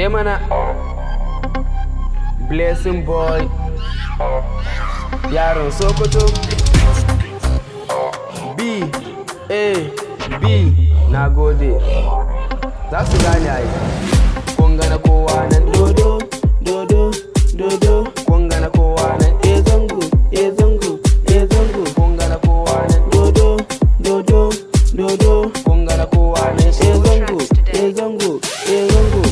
Mana Blessing Boy yaron Sokoto B na gode za su gane ai kun gana kowa nan dodo kun gana kowa nan zango kun gana kowa nan dodo kun gana kowa nan zango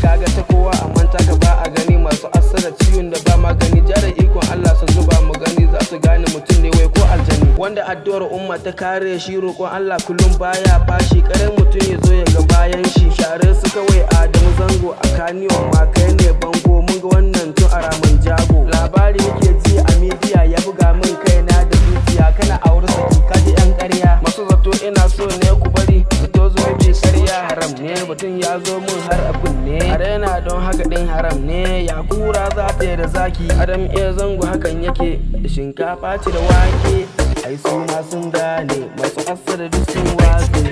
kaga ta kowa amma ta ka ba a gani masu asara ciwon da ba magani jara ikon Allah su zuba mu gani za su gane mutum ne wai ko aljani wanda addu'ar umma ta kare shi roƙon Allah kullum baya bashi karen mutum ya zo ya ga bayan shi share su kawai Adamu Zango a kaniyon ma kai ne bango mun ga wannan tun a ramin jago labari yake ji a media ya buga min kaina da zuciya kana aure saki kaji yan ƙarya masu zato ina so ne ku bari su to zo bi ƙarya haram ne mutum ya zo mun har a kunne arena don haka din haram ne ya kura za ta yi da zaki Adam iya Zango hakan yake da shinkafa ce da wake ai suna sun gane masu asara duk sun watse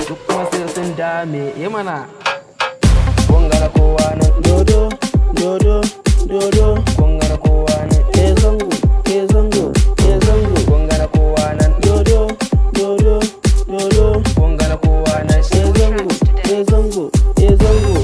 duk kuma sai sun dame mana kun gana kowa nan dodo kun gana kowa nan zango kun gana kowa nan dodo kun gana kowa nan zango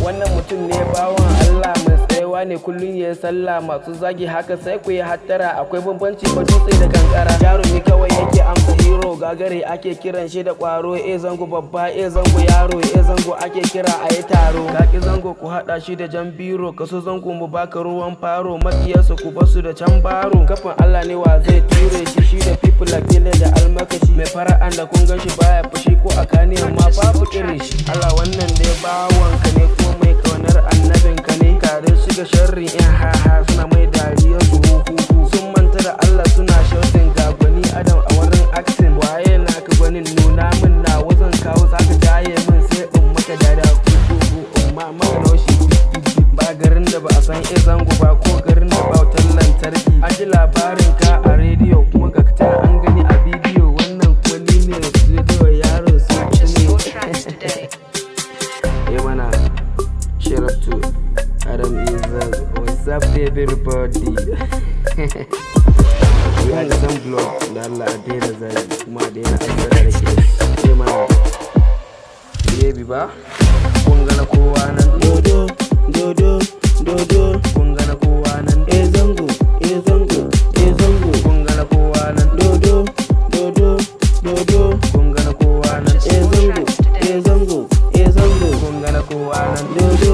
wannan mutum ne bawan Allah mai tsayawa ne kullum ya sallah masu zagi haka sai ku yi hattara akwai bambanci ba dutse da kankara yaro ne kawai yake amsa hero gagare ake kiran shi da kwaro zango babba zango yaro zango ake kira a yi taro kaki zango ku hada shi da jan biro kaso zango mu baka ruwan faro makiyarsa ku basu da can baro kafin Allah ne wa zai ture shi da people like Dele da almakashi mai fara'an da kun gan shi baya fushi ko a kaniyan ma babu irin shi Allah wannan dai bawanka ne kuma mai kaunar annabinka ne kare shiga sharri in ha suna mai dariyar su huhu sun manta da Allah suna shautin ga gwani Adam a wurin acting waye naka gwanin nuna min na wazan kawo zaka jaye min sai in maka dada kuku umma magnaushi ba garin da ba a san zango ba ko garin da ba wutar lantarki an ji labarin ka a rediyo kuma ga ta an gani a bidiyo wannan kuma ni ne rediyo yaro su ne mana Shiratu Adam Izaz, what's up everybody? We had some blog da Allah a daina zagi kuma a daina asara da ke sai mana baby ba kun gana kowa nan dodo kun gana kowa nan zango kun gana kowa nan dodo kun gana kowa nan zango kun gana kowa nan dodo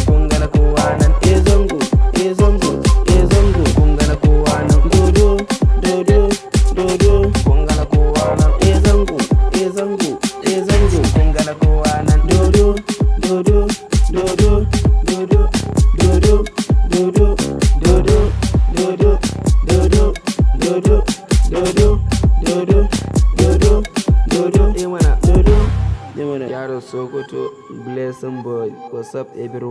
kun gana kowa nan zango kun gana kowa nan dodo kun gana kowa nan zango kun gana kowa nan dodo Yaro Sokoto, Blessing Boy, what's up everyone?